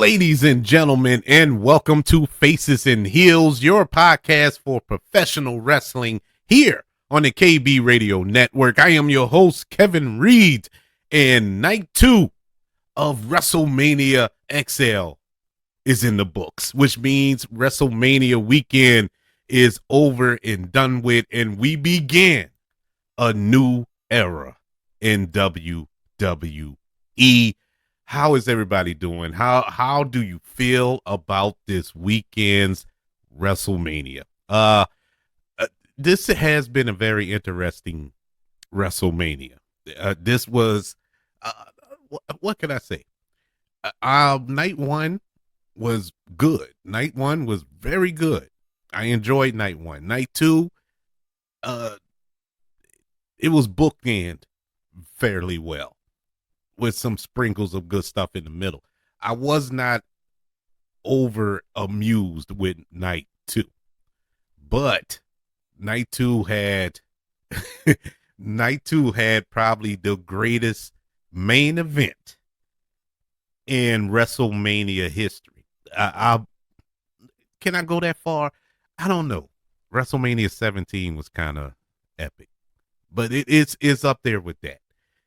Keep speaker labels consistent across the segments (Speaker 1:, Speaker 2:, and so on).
Speaker 1: ladies and gentlemen, and welcome to Faces and Heels, your podcast for professional wrestling here on the KB Radio Network. I am your host, Kevin Reed, and night 2 of WrestleMania XL is in the books, which means WrestleMania weekend is over and done with, and we begin a new era in WWE. How is everybody doing? How do you feel about this weekend's WrestleMania? This has been a very interesting WrestleMania. This was what can I say? Night 1 was good. Night 1 was very good. I enjoyed night 1. Night 2, it was bookend fairly well, with some sprinkles of good stuff in the middle. I was not over amused with night 2, but night 2 had night 2 had probably the greatest main event in WrestleMania history. Can I go that far? I don't know. WrestleMania 17 was kind of epic, but it's up there with that.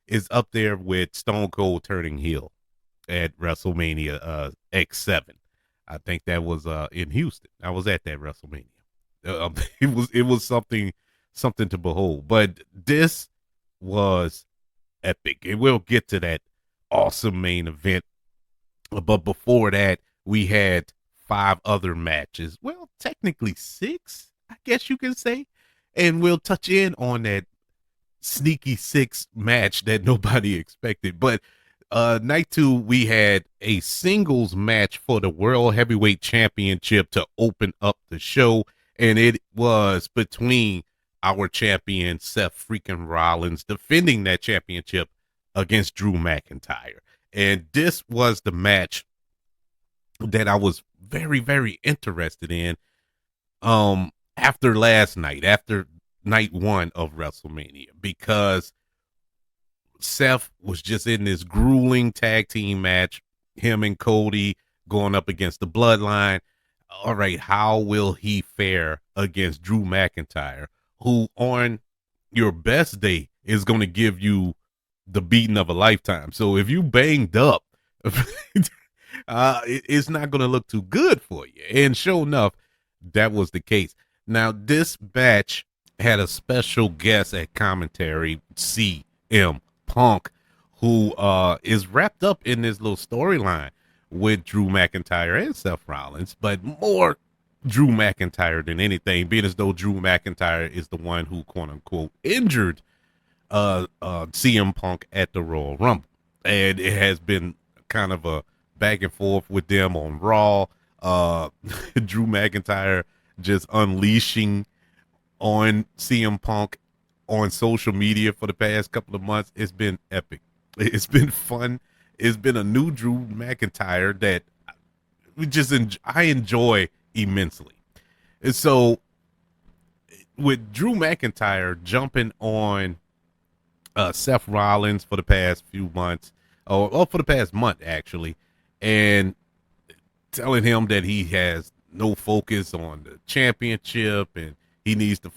Speaker 1: Is up there with Stone Cold turning heel at WrestleMania X7. I think that was in Houston. I was at that WrestleMania. It was something to behold. But this was epic, and we'll get to that awesome main event. But before that, we had 5 other matches. Well, technically 6, I guess you can say, and we'll touch in on that sneaky 6 match that nobody expected. But night 2, we had a singles match for the World Heavyweight Championship to open up the show, and it was between our champion Seth freaking Rollins defending that championship against Drew McIntyre. And this was the match that I was very, very interested in after last night, after night 1 of WrestleMania, because Seth was just in this grueling tag team match, him and Cody going up against the Bloodline. All right, how will he fare against Drew McIntyre, who on your best day is going to give you the beating of a lifetime? So if you banged up, it's not going to look too good for you. And sure enough, that was the case. Now, this match had a special guest at commentary, CM Punk, who is wrapped up in this little storyline with Drew McIntyre and Seth Rollins, but more Drew McIntyre than anything, being as though Drew McIntyre is the one who, quote unquote, injured CM Punk at the Royal Rumble. And it has been kind of a back and forth with them on Raw. Drew McIntyre just unleashing on CM Punk on social media for the past couple of months. It's been epic. It's been fun. It's been a new Drew McIntyre that I enjoy immensely. And so with Drew McIntyre jumping on Seth Rollins for the past few months, or for the past month actually, and telling him that he has no focus on the championship and he needs to,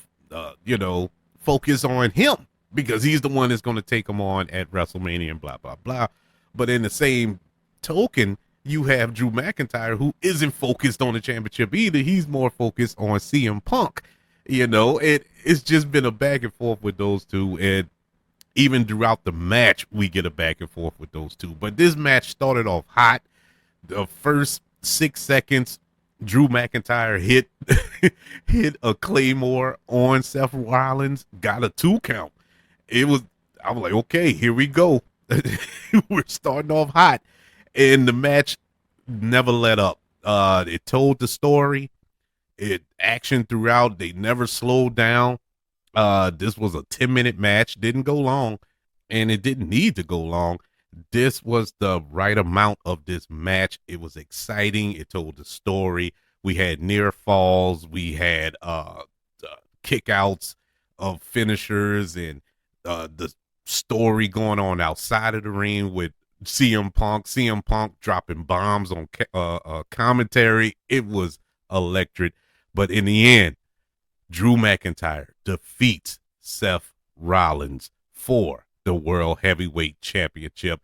Speaker 1: focus on him because he's the one that's going to take him on at WrestleMania and blah, blah, blah. But in the same token, you have Drew McIntyre, who isn't focused on the championship either. He's more focused on CM Punk. It's just been a back and forth with those two. And even throughout the match, we get a back and forth with those two. But this match started off hot. The first 6 seconds, Drew McIntyre hit a Claymore on Seth Rollins, got a 2 count. I was like, okay, here we go. We're starting off hot, and the match never let up. It told the story. It action throughout. They never slowed down. This was a 10-minute match. Didn't go long, and it didn't need to go long. This was the right amount of this match. It was exciting. It told the story. We had near falls. We had kickouts of finishers, and the story going on outside of the ring with CM Punk dropping bombs on commentary. It was electric. But in the end, Drew McIntyre defeats Seth Rollins for the World Heavyweight Championship.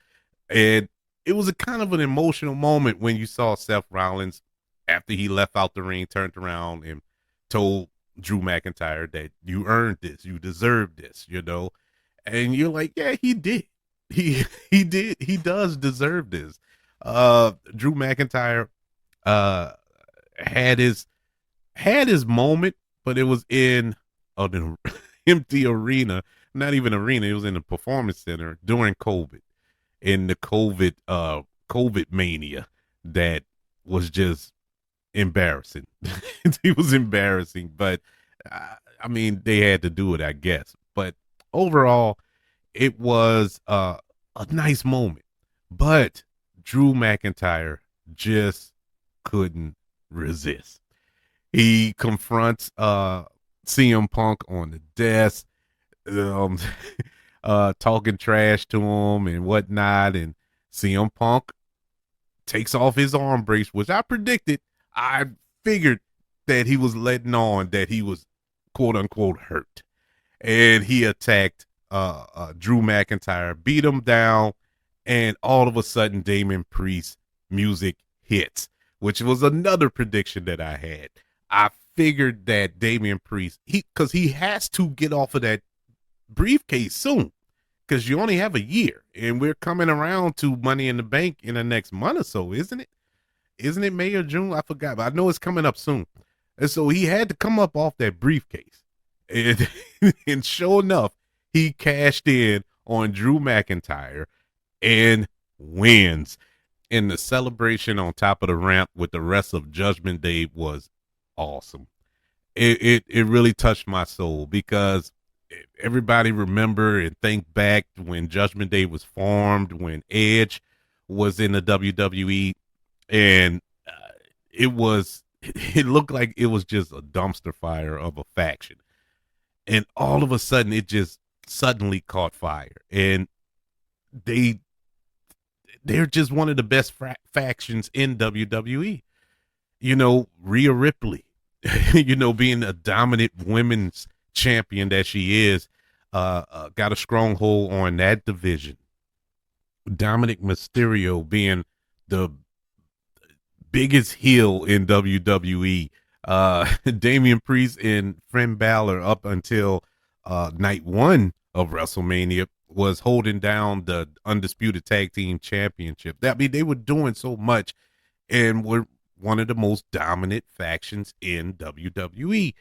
Speaker 1: And it was a kind of an emotional moment when you saw Seth Rollins, after he left out the ring, turned around and told Drew McIntyre that you earned this, you deserve this, you know. And you're like, yeah, he did. He did. He does deserve this. Drew McIntyre uh had his moment, but it was in an empty arena, not even arena. It was in a performance center during COVID, in the COVID mania that was just embarrassing. It was embarrassing, but I mean, they had to do it, I guess. But overall, it was a nice moment. But Drew McIntyre just couldn't resist. He confronts CM Punk on the desk, um, talking trash to him and whatnot. And CM Punk takes off his arm brace, which I predicted. I figured that he was letting on that he was quote unquote hurt. And he attacked Drew McIntyre, beat him down, and all of a sudden Damian Priest music hits, which was another prediction that I had. I figured that Damian Priest, because he has to get off of that briefcase soon, because you only have a year, and we're coming around to Money in the Bank in the next month or so, isn't it? Isn't it May or June? I forgot, but I know it's coming up soon. And so he had to come up off that briefcase. And, and sure enough, he cashed in on Drew McIntyre and wins. And the celebration on top of the ramp with the rest of Judgment Day was awesome. It really touched my soul, because everybody remember and think back when Judgment Day was formed, when Edge was in the WWE, and it looked like it was just a dumpster fire of a faction, and all of a sudden it just suddenly caught fire, and they're just one of the best factions in WWE. You know, Rhea Ripley, you know, being a dominant women's champion that she is, got a stronghold on that division. Dominic Mysterio being the biggest heel in WWE. Damian Priest and Finn Balor, up until night one of WrestleMania, was holding down the Undisputed Tag Team Championship. I mean, they were doing so much and were one of the most dominant factions in WWE.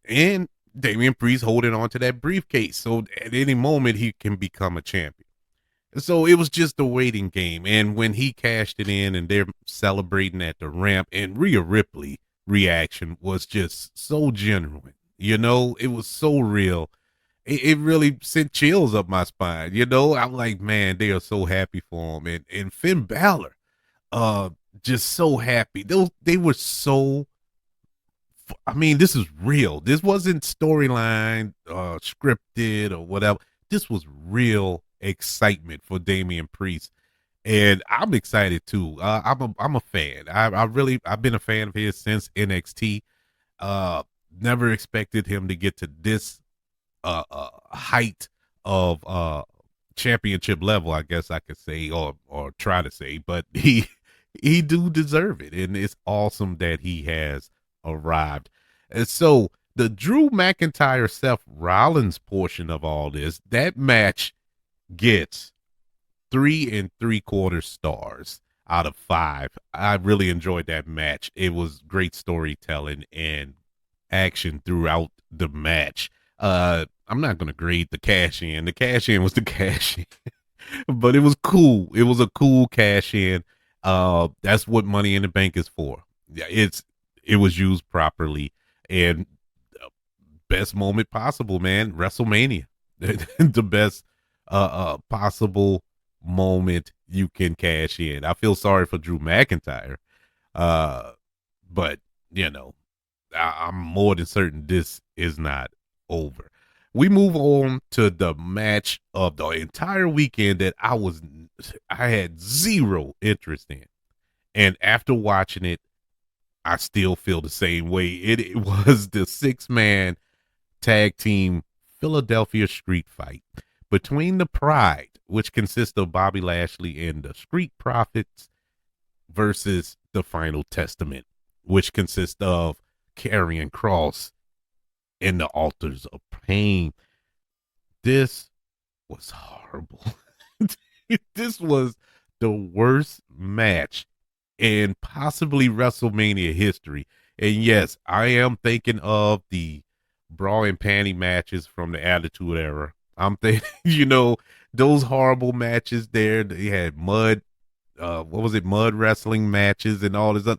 Speaker 1: And Damian Priest holding on to that briefcase, so at any moment he can become a champion. So it was just a waiting game. And when he cashed it in and they're celebrating at the ramp, and Rhea Ripley reaction was just so genuine. You know, it was so real. It really sent chills up my spine. You know, I'm like, man, they are so happy for him. And Finn Balor, just so happy. They were so, I mean, this is real. This wasn't storyline, scripted or whatever. This was real excitement for Damian Priest, and I'm excited too. I'm a fan. I've been a fan of his since NXT. Never expected him to get to this height of championship level, I guess I could say, or try to say, but he do deserve it, and it's awesome that he has arrived. And so the Drew McIntyre Seth Rollins portion of all this, that match gets 3 3/4 stars out of 5. I really enjoyed that match. It was great storytelling and action throughout the match. I'm not gonna grade the cash in. The cash in was the cash in, but it was cool. It was a cool cash in. That's what Money in the Bank is for. Yeah, it was used properly, and best moment possible, man. WrestleMania, the best possible moment you can cash in. I feel sorry for Drew McIntyre, but you know, I'm more than certain this is not over. We move on to the match of the entire weekend that I was I had zero interest in. And after watching it, I still feel the same way. It was the 6-man tag team Philadelphia street fight between the Pride, which consists of Bobby Lashley and the Street Profits, versus the Final Testament, which consists of Karrion Kross and the Altars of Pain. This was horrible. This was the worst match in possibly WrestleMania history. And yes, I am thinking of the bra and panty matches from the Attitude Era. I'm thinking, those horrible matches there. They had what was it, mud wrestling matches and all this.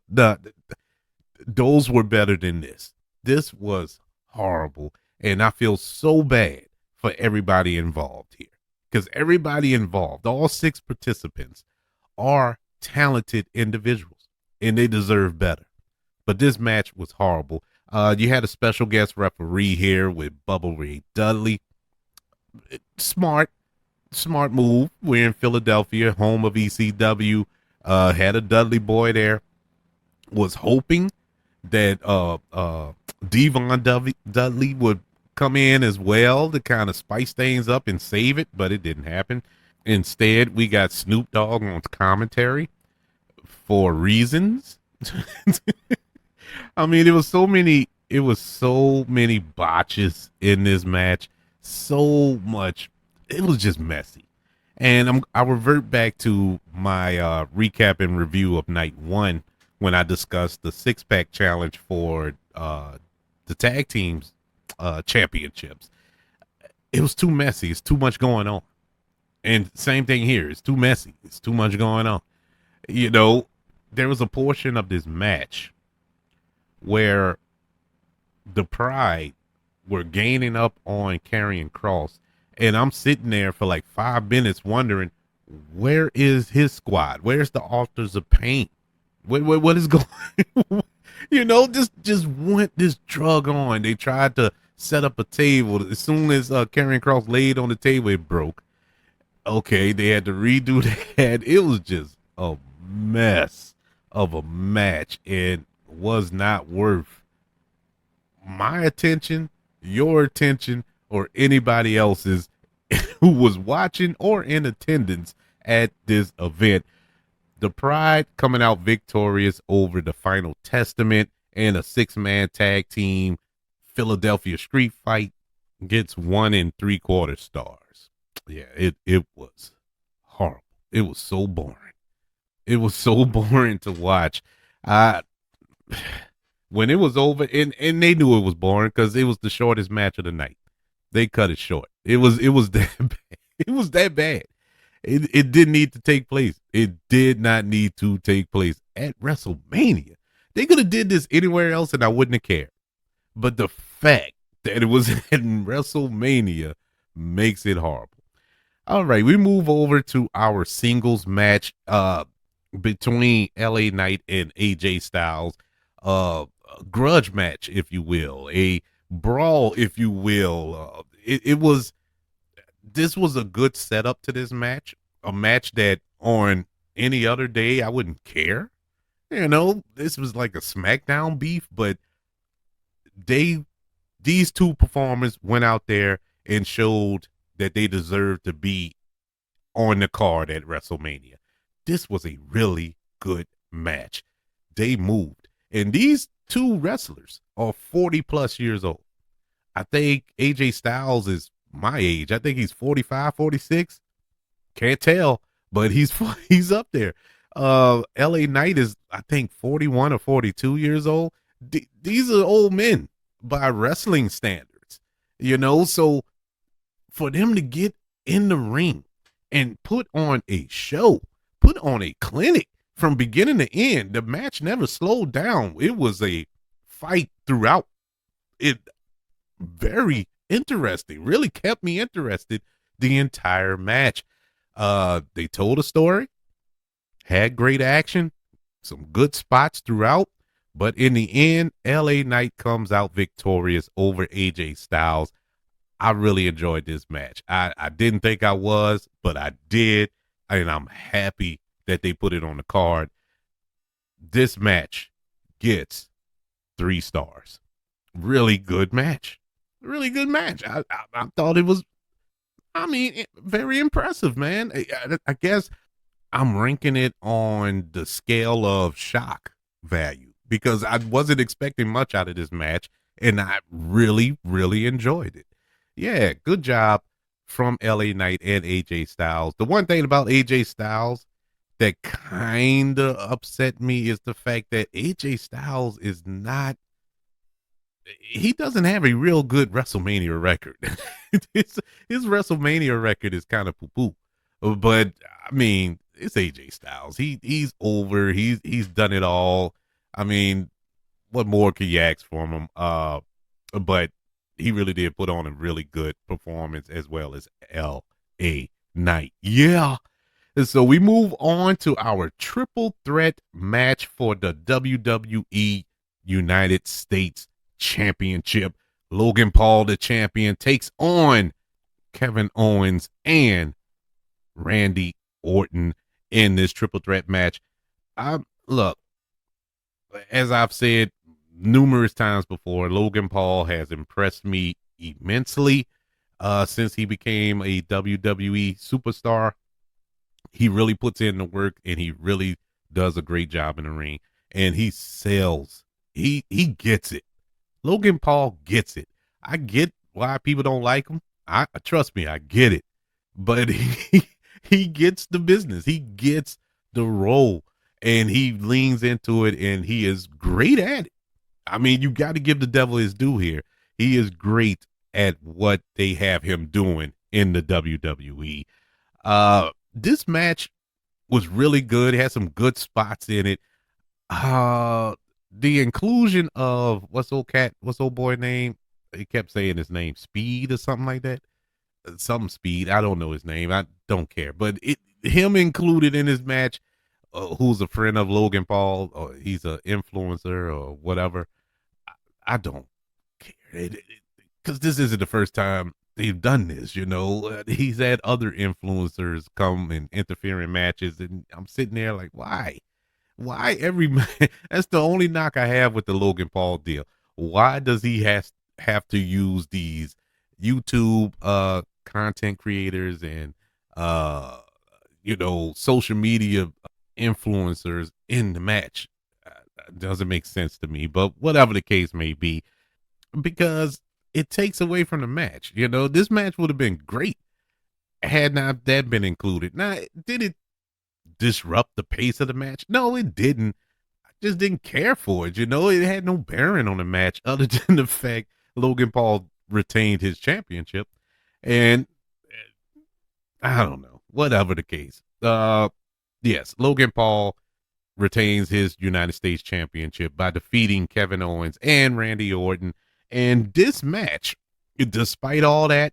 Speaker 1: Those were better than this. This was horrible. And I feel so bad for everybody involved here. Because everybody involved, all 6 participants, are talented individuals. And they deserve better. But this match was horrible. You had a special guest referee here with Bubba Ray Dudley. Smart move. We're in Philadelphia, home of ECW. Had a Dudley boy there. Was hoping that Devon Dudley would come in as well to kind of spice things up and save it, but it didn't happen. Instead, we got Snoop Dogg on commentary for reasons. I mean, it was so many botches in this match. So much. It was just messy. And I revert back to my recap and review of night 1 when I discussed the 6-pack challenge for the tag teams championships. It was too messy. It's too much going on. And same thing here. It's too messy. It's too much going on. There was a portion of this match where the Pride were gaining up on Karrion Kross, and I'm sitting there for like 5 minutes wondering, where is his squad? Where's the Altars of Pain? What is going? Just went this drug on. They tried to set up a table. As soon as Karrion Kross laid on the table, it broke. Okay, they had to redo that. It was just a mess of a match and was not worth my attention, your attention, or anybody else's who was watching or in attendance at this event. The Pride coming out victorious over the Final Testament and a 6-man tag team Philadelphia street fight gets 1 3/4 stars. Yeah, it was horrible. It was so boring. It was so boring to watch. When it was over, and they knew it was boring because it was the shortest match of the night. They cut it short. It was that bad. It was that bad. It didn't need to take place. It did not need to take place at WrestleMania. They could have did this anywhere else and I wouldn't have cared. But the fact that it was in WrestleMania makes it horrible. All right, we move over to our singles match between LA Knight and AJ Styles. A grudge match, if you will, a brawl, if you will. This was a good setup to this match, a match that on any other day I wouldn't care. This was like a SmackDown beef, but these 2 performers went out there and showed that they deserved to be on the card at WrestleMania. This was a really good match. They moved. And these 2 wrestlers are 40 plus years old. I think AJ Styles is my age. I think he's 45, 46. Can't tell, but he's up there. LA Knight is, I think, 41 or 42 years old. These are old men by wrestling standards, so for them to get in the ring and put on a show, put on a clinic from beginning to end, the match never slowed down. It was a fight throughout. It very interesting, really kept me interested the entire match. They told a story, had great action, some good spots throughout, but in the end, LA Knight comes out victorious over AJ Styles. I really enjoyed this match. I didn't think I was, but I did. and I'm happy that they put it on the card. This match gets 3 stars. Really good match. Really good match. I thought it was, very impressive, man. I guess I'm ranking it on the scale of shock value because I wasn't expecting much out of this match, and I really, really enjoyed it. Yeah, good job from LA Knight and AJ Styles. The one thing about AJ Styles that kind of upset me is the fact that AJ Styles is not, he doesn't have a real good WrestleMania record. his WrestleMania record is kind of poo poo. But it's AJ Styles. He's over. He's done it all. I mean, what more can you ask from him? But he really did put on a really good performance as well as L.A. Knight. Yeah. And so we move on to our triple threat match for the WWE United States Championship. Logan Paul, the champion, takes on Kevin Owens and Randy Orton in this triple threat match. Look, as I've said numerous times before, Logan Paul has impressed me immensely since he became a WWE superstar. He really puts in the work and he really does a great job in the ring, and he sells. He gets it. Logan Paul gets it. I get why people don't like him. I trust me, I get it. But he gets the business. He gets the role, and he leans into it, and he is great at it. I mean, you got to give the devil his due here. He is great at what they have him doing in the WWE. This match was really good. It had some good spots in it. The inclusion of what's old boy name? He kept saying his name, Speed or something like that. Some Speed. I don't know his name. I don't care. But him included in his match, who's a friend of Logan Paul, or he's an influencer or whatever. I don't care because this isn't the first time they've done this. He's had other influencers come and interfere in matches, and I'm sitting there like, why? Why every man? That's the only knock I have with the Logan Paul deal. Why does he have to use these YouTube content creators and social media influencers in the match? Doesn't make sense to me, but whatever the case may be, because it takes away from the match. This match would have been great had not that been included. Now, did it disrupt the pace of the match? No, it didn't. I just didn't care for it. It had no bearing on the match other than the fact Logan Paul retained his championship. And I don't know, whatever the case. Yes, Logan Paul retains his United States Championship by defeating Kevin Owens and Randy Orton. And this match, despite all that,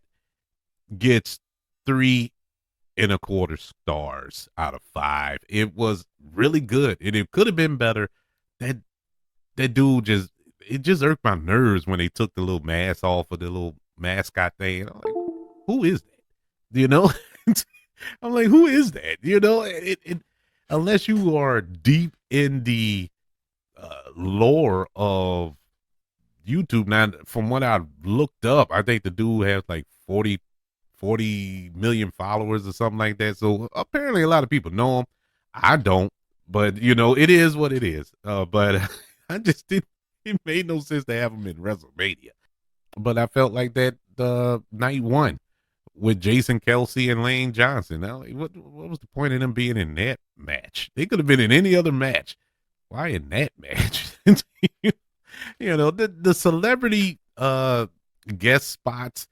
Speaker 1: gets 3.25 stars out of 5. It was really good, and it could have been better. That dude just irked my nerves when they took the little mask off of the little mascot thing. I'm like, who is that? I'm like, who is that? Unless you are deep in the lore of YouTube. Now, from what I've looked up, I think the dude has like 40 million followers or something like that. So apparently a lot of people know him. I don't, but it is what it is. But I just didn't, it made no sense to have him in WrestleMania. But I felt like that night one with Jason Kelsey and Lane Johnson. Now, what was the point of them being in that match? They could have been in any other match. Why in that match? The celebrity guest spots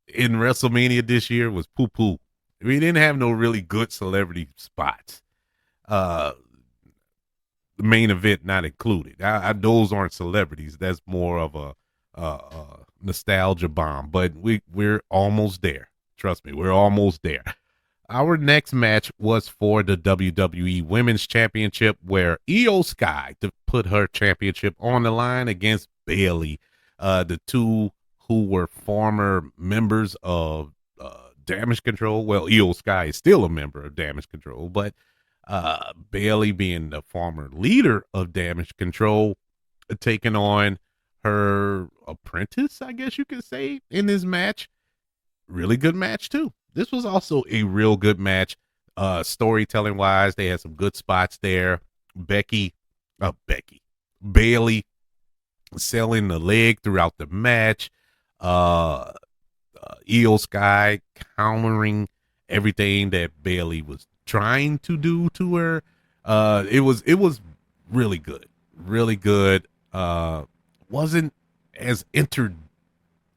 Speaker 1: in WrestleMania this year was poo poo. We didn't have no really good celebrity spots. The main event not included. Those aren't celebrities. That's more of a nostalgia bomb. But we're almost there. Trust me, we're almost there. Our next match was for the WWE Women's Championship, where Io Sky to put her championship on the line against Bayley, the two who were former members of Damage Control. Well, Io Sky is still a member of Damage Control, but Bailey, being the former leader of Damage Control, taking on her apprentice, I guess you could say, in this match. Really good match too. This was also a real good match. Storytelling wise, they had some good spots there. Becky, Bailey selling the leg throughout the match. Uh, Io Sky countering everything that Bailey was trying to do to her. It was really good, really good. Wasn't as entered.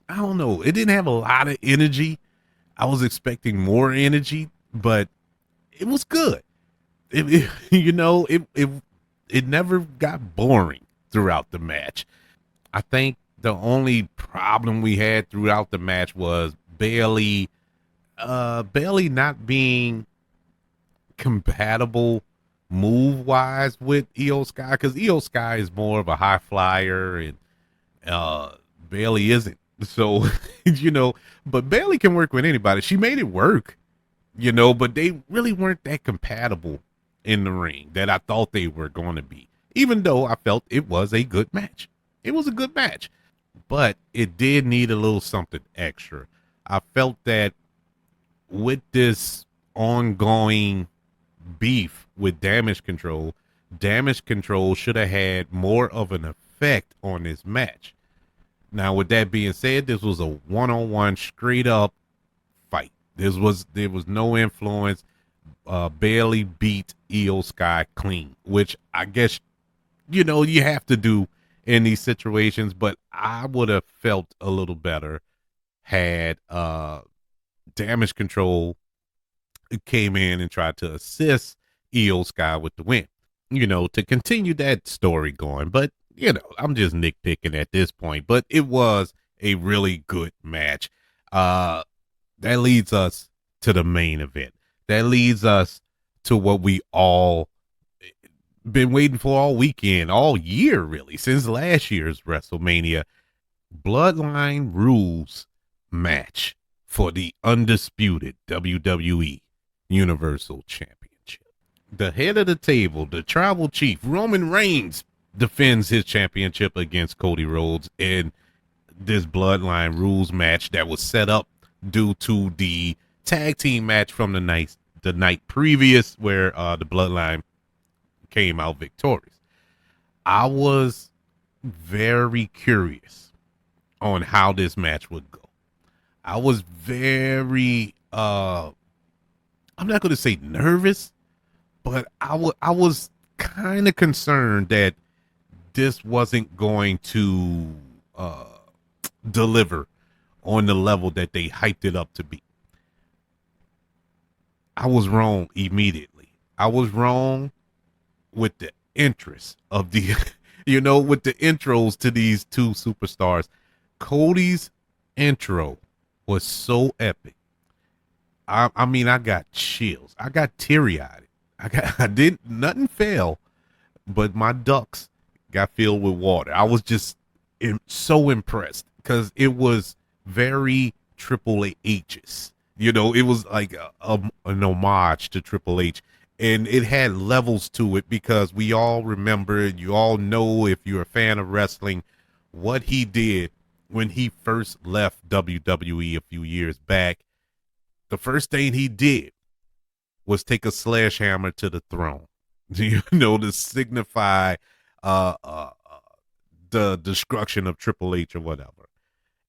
Speaker 1: I don't know. It didn't have a lot of energy. I was expecting more energy, but it was good. It never got boring throughout the match. I think the only problem we had throughout the match was Bailey not being compatible move wise with Io Sky, because Io Sky is more of a high flyer and uh Bailey isn't. So, but Bailey can work with anybody. She made it work, but they really weren't that compatible in the ring that I thought they were going to be. Even though I felt it was a good match. It was a good match, but it did need a little something extra. I felt that with this ongoing beef with Damage Control should have had more of an effect on this match. Now, with that being said, this was a one-on-one straight up fight. There was no influence. Bailey beat Io Sky clean, which I guess you have to do in these situations. But I would have felt a little better had Damage Control came in and tried to assist Io Sky with the win, to continue that story going. But, I'm just nitpicking at this point. But it was a really good match. That leads us to the main event. That leads us to what we all been waiting for all weekend, all year, really, since last year's WrestleMania. Bloodline Rules match for the undisputed WWE Universal Championship. The head of the table, the tribal chief, Roman Reigns, defends his championship against Cody Rhodes in this Bloodline Rules match that was set up due to the tag team match from the night previous, where the Bloodline came out victorious. I was very curious on how this match would go. I was very I'm not going to say nervous, but I was kind of concerned that this wasn't going to deliver on the level that they hyped it up to be. I was wrong immediately. I was wrong with the interest of the, with the intros to these two superstars. Cody's intro was so epic. I mean, I got chills. I got teary eyed. Nothing fell, but my ducks got filled with water. I was just so impressed because it was very Triple H's. It was like an homage to Triple H, and it had levels to it because we all remember, you all know, if you're a fan of wrestling, what he did when he first left WWE a few years back. The first thing he did was take a sledgehammer to the throne, to signify the destruction of Triple H or whatever.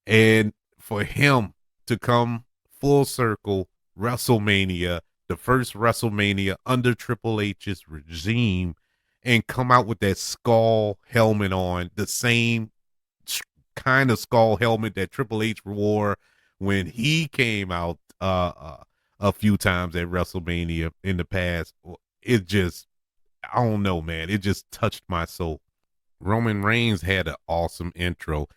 Speaker 1: And for him to come full circle, WrestleMania, the first WrestleMania under Triple H's regime, and come out with that skull helmet on, the same kind of skull helmet that Triple H wore when he came out a few times at WrestleMania in the past. It just, I don't know, man. It just touched my soul. Roman Reigns had an awesome intro.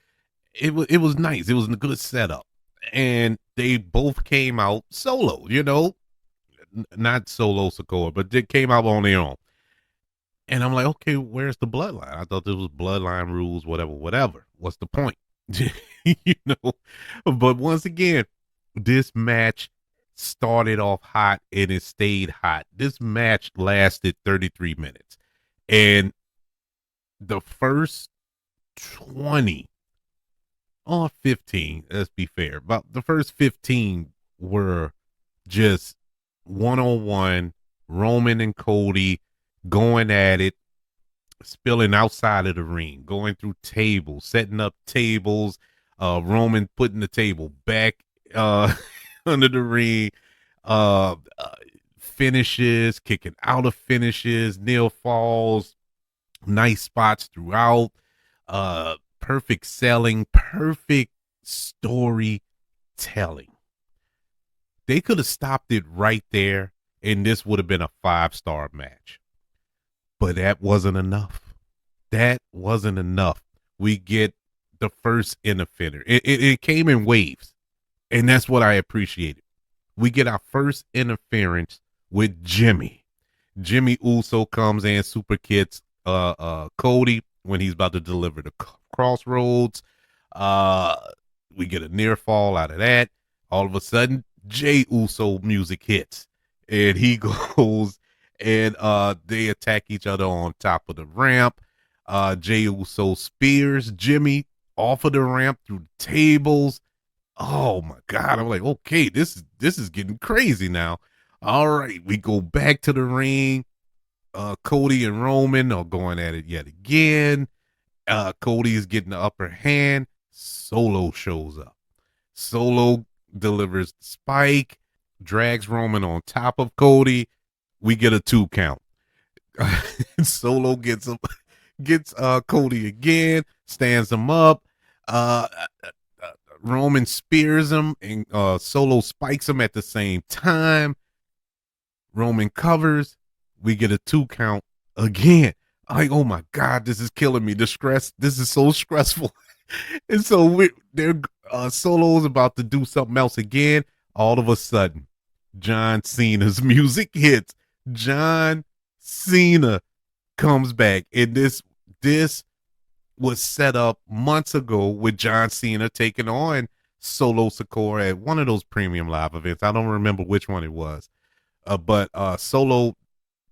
Speaker 1: It was nice. It was a good setup, and they both came out solo. Not solo Sokoa, but they came out on their own. And I'm like, okay, where's the bloodline? I thought this was Bloodline Rules, whatever. What's the point? But once again, this match started off hot and it stayed hot. This match lasted 33 minutes. And the first 20 or 15, let's be fair, about the first 15 were just one on one, Roman and Cody going at it, spilling outside of the ring, going through tables, setting up tables, Roman putting the table back under the ring, finishes, kicking out of finishes, near falls, nice spots throughout, perfect selling, perfect storytelling. They could have stopped it right there, and this would have been a 5-star match. But that wasn't enough. That wasn't enough. We get the first interference. It came in waves, and that's what I appreciated. We get our first interference with Jimmy. Jimmy Uso comes in, super kicks Cody when he's about to deliver the crossroads. We get a near fall out of that. All of a sudden, Jey Uso music hits, and he goes and they attack each other on top of the ramp. Jey Uso spears Jimmy off of the ramp through the tables. Oh my God. I'm like, okay, this is getting crazy now. All right, we go back to the ring. Cody and Roman are going at it yet again. Cody is getting the upper hand. Solo shows up. Solo delivers the spike, drags Roman on top of Cody. We get a 2 count. Solo gets Cody again, stands him up. Roman spears him, and Solo spikes him at the same time. Roman covers. We get a 2 count again. I'm like, oh my God, this is killing me. This is so stressful. And so Solo's about to do something else again. All of a sudden, John Cena's music hits. John Cena comes back, and this was set up months ago with John Cena taking on Solo Sikoa at one of those premium live events. I don't remember which one it was, but Solo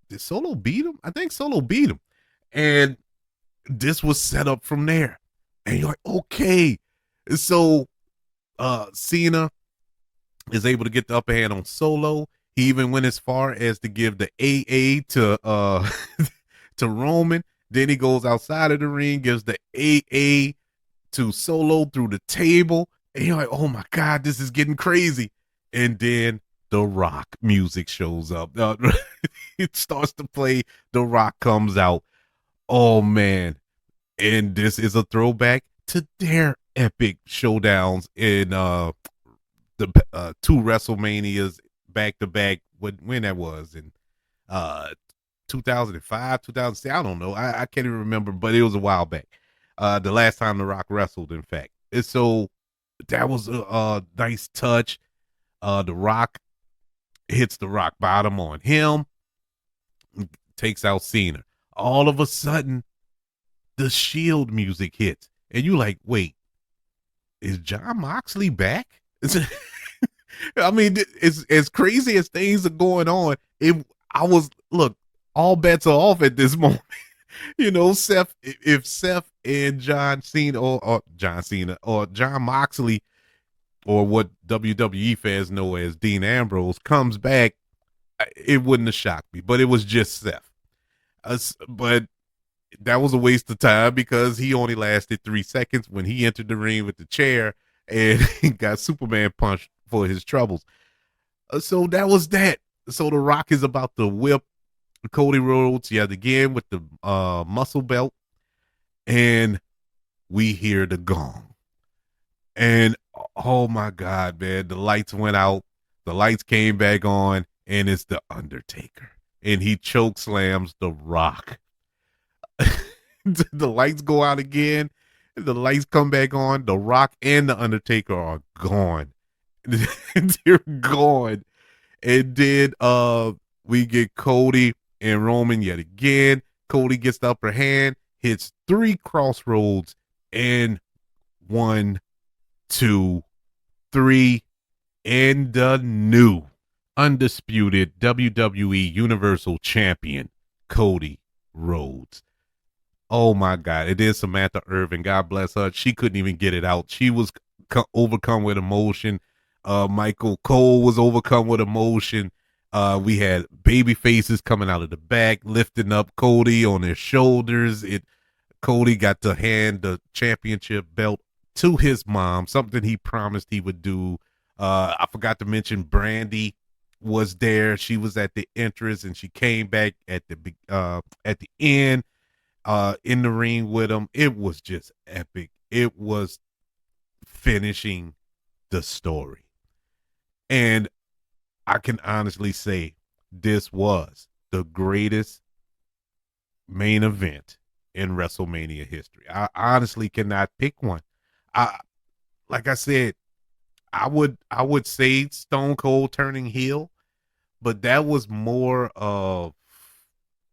Speaker 1: did Solo beat him? I think Solo beat him, and this was set up from there. And you're like, okay, so Cena is able to get the upper hand on Solo. He even went as far as to give the AA to to Roman. Then he goes outside of the ring, gives the AA to Solo through the table. And you're like, oh my God, this is getting crazy. And then the Rock music shows up. It starts to play. The Rock comes out. Oh man. And this is a throwback to their epic showdowns in the 2 WrestleManias back to back. When that was in 2005, 2006. I don't know. I can't even remember, but it was a while back. The last time The Rock wrestled, in fact. And so that was a nice touch. The Rock hits the rock bottom on him, takes out Cena. All of a sudden, the Shield music hits, and you like, wait, is Jon Moxley back? I mean, it's as crazy as things are going on. Look, all bets are off at this moment. You know, if Seth and John Cena or John Cena or Jon Moxley, or what WWE fans know as Dean Ambrose, comes back, it wouldn't have shocked me. But it was just Seth. But that was a waste of time because he only lasted 3 seconds when he entered the ring with the chair and he got Superman punched for his troubles. So that was that. So The Rock is about to whip Cody Rhodes yet again with the muscle belt, and we hear the gong. And oh my God, man, the lights went out, the lights came back on, and it's The Undertaker. And he choke slams The Rock. The lights go out again, the lights come back on. The Rock and The Undertaker are gone. They're gone. And then we get Cody and Roman yet again. Cody gets the upper hand, hits 3 crossroads, and 1, 2, 3, and the new. undisputed WWE Universal Champion Cody Rhodes. Oh my God. It is Samantha Irvin. God bless her. She couldn't even get it out. She was overcome with emotion. Michael Cole was overcome with emotion. We had baby faces coming out of the back, lifting up Cody on their shoulders. Cody got to hand the championship belt to his mom, something he promised he would do. I forgot to mention Brandy was there. She was at the entrance and she came back at the end in the ring with him. It was just epic. It was finishing the story. And I can honestly say this was the greatest main event in WrestleMania history. I honestly cannot pick one. I like I said, I would say Stone Cold turning heel, but that was more of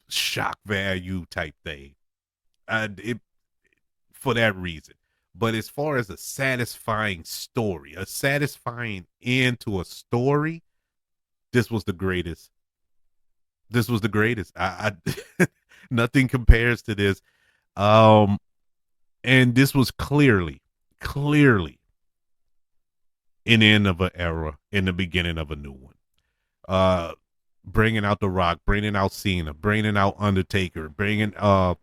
Speaker 1: shock value type thing. It for that reason. But as far as a satisfying story, a satisfying end to a story, this was the greatest. This was the greatest. I nothing compares to this. Um, and this was clearly an end of an era in the beginning of a new one. Uh, Bringing out The Rock, bringing out Cena, bringing out Undertaker, bringing the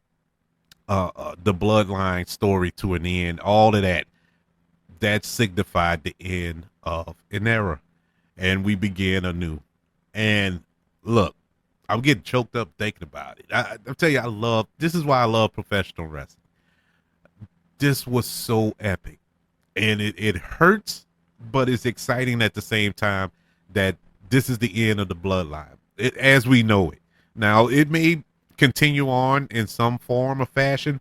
Speaker 1: bloodline story to an end. All of that signified the end of an era, and we began anew. And look, I'm getting choked up thinking about it. I'll tell you, I love this is why I love professional wrestling. This was so epic, and it hurts, but it's exciting at the same time that this is the end of the bloodline as we know it. Now, it may continue on in some form or fashion,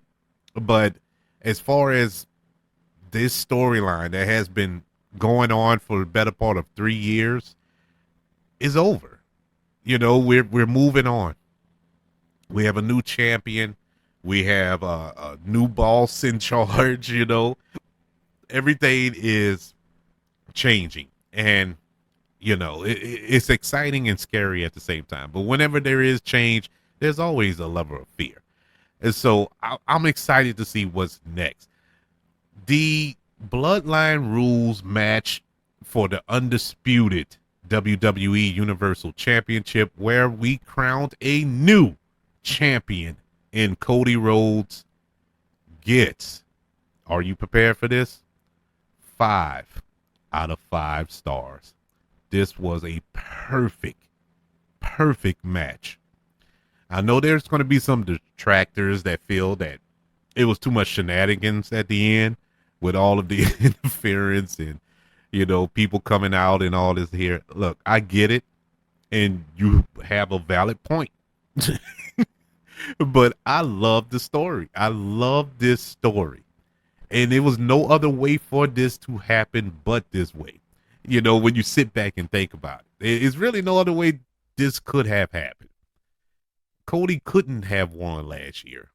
Speaker 1: but as far as this storyline that has been going on for the better part of 3 years is over. We're moving on. We have a new champion. We have a new boss in charge. Everything is changing, and it's exciting and scary at the same time. But whenever there is change, there's always a level of fear, and so I'm excited to see what's next. The Bloodline Rules match for the undisputed WWE Universal Championship, where we crowned a new champion in Cody Rhodes, gets, are you prepared for this? 5 out of 5 stars. This was a perfect match. I know there's going to be some detractors that feel that it was too much shenanigans at the end with all of the interference and people coming out and all this here. Look, I get it, and you have a valid point. But I love the story. I love this story. And there was no other way for this to happen but this way. When you sit back and think about it, it's really no other way this could have happened. Cody couldn't have won last year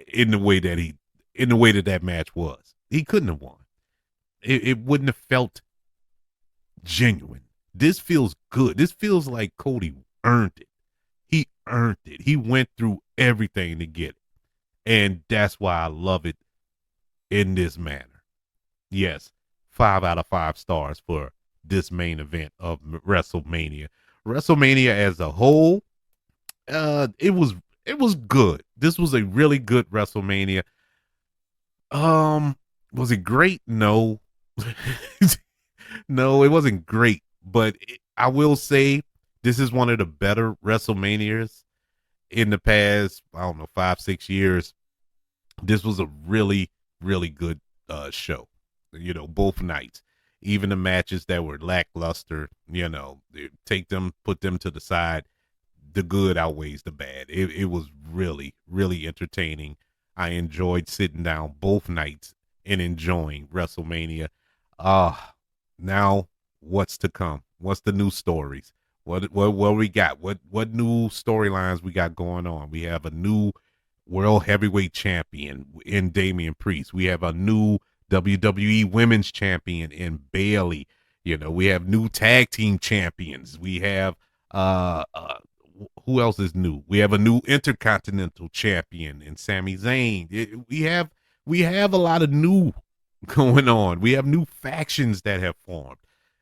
Speaker 1: in the way that match was. He couldn't have won. It wouldn't have felt genuine. This feels good. This feels like Cody earned it. He earned it. He went through everything to get it. And that's why I love it in this manner. Yes, 5 out of 5 stars for this main event of WrestleMania. WrestleMania as a whole, it was good. This was a really good WrestleMania. Was it great? No. No, it wasn't great, but I will say this is one of the better WrestleManias in the past, I don't know, 5, 6 years. This was a really good show. Both nights, even the matches that were lackluster, take them, put them to the side. The good outweighs the bad. It was really entertaining. I enjoyed sitting down both nights and enjoying WrestleMania. Now what's to come? What's the new stories? What we got? What new storylines we got going on? We have a new World Heavyweight Champion in Damian Priest. We have a new WWE Women's Champion in Bayley. We have new tag team champions. We have who else is new? We have a new intercontinental champion in Sami Zayn. We have a lot of new going on. We have new factions that have formed.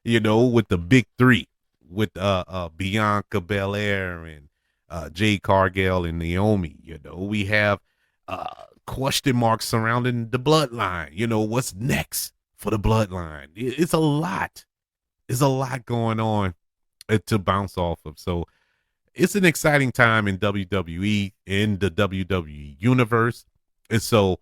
Speaker 1: With the big three, with Bianca Belair and Jade Cargill and Naomi. We have question marks surrounding the bloodline. What's next for the bloodline? It's a lot. There's a lot going on to bounce off of. So it's an exciting time in WWE, in the WWE universe. And so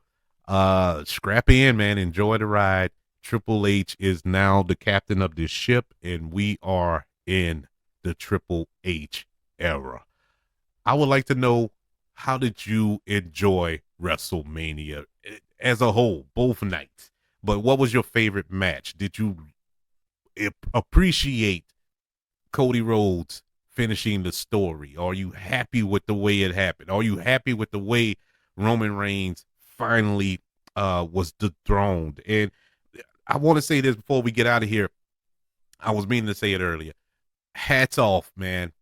Speaker 1: strap in, man. Enjoy the ride. Triple H is now the captain of this ship, and we are in the Triple H era. I would like to know, how did you enjoy WrestleMania as a whole, both nights? But what was your favorite match? Did you appreciate Cody Rhodes finishing the story? Are you happy with the way it happened? Are you happy with the way Roman Reigns finally was dethroned? And I want to say this before we get out of here. I was meaning to say it earlier. Hats off, man.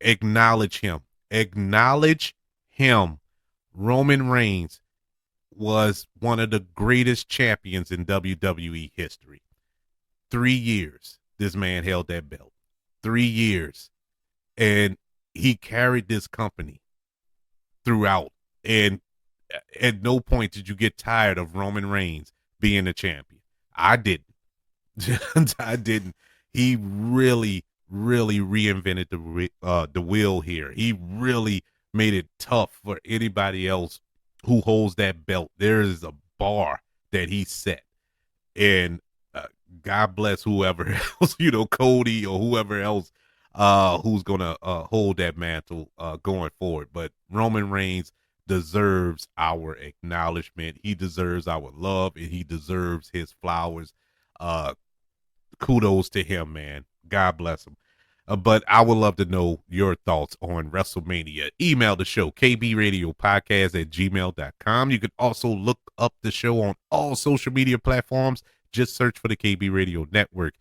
Speaker 1: Acknowledge him. Acknowledge him. Roman Reigns was one of the greatest champions in WWE history. 3 years this man held that belt. 3 years. And he carried this company throughout. And at no point did you get tired of Roman Reigns being a champion. I didn't. I didn't. He really, really reinvented the wheel here. He really made it tough for anybody else who holds that belt. There is a bar that he set. And God bless whoever else, Cody or whoever else who's going to hold that mantle going forward. But Roman Reigns deserves our acknowledgement. He deserves our love, and he deserves his flowers. Kudos to him, man. God bless him. But I would love to know your thoughts on WrestleMania. Email the show, kbradiopodcast@gmail.com. You can also look up the show on all social media platforms. Just search for the KB Radio Network.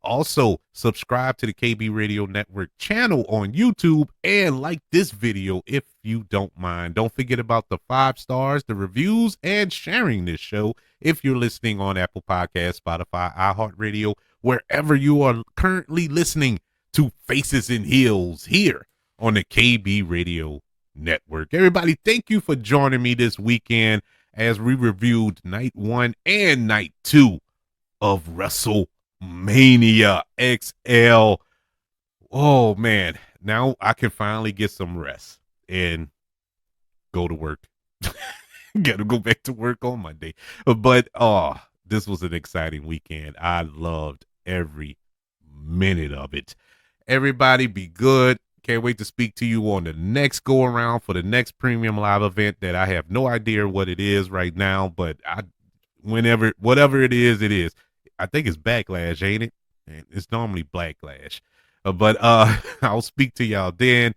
Speaker 1: Also, subscribe to the KB Radio Network channel on YouTube and like this video if you don't mind. Don't forget about the 5 stars, the reviews, and sharing this show if you're listening on Apple Podcasts, Spotify, iHeartRadio, wherever you are currently listening to Faces and Heels here on the KB Radio Network. Everybody, thank you for joining me this weekend as we reviewed night 1 and night 2 of WrestleMania XL. Oh man, now I can finally get some rest and go to work. Gotta go back to work on Monday. But this was an exciting weekend. I loved every minute of it. Everybody be good. Can't wait to speak to you on the next go around for the next premium live event that I have no idea what it is right now, but whatever it is, it is. I think it's Backlash, ain't it? It's normally Blacklash. But I'll speak to y'all then.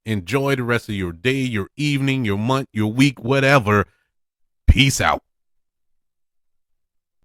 Speaker 1: Enjoy the rest of your day, your evening, your month, your week, whatever. Peace out.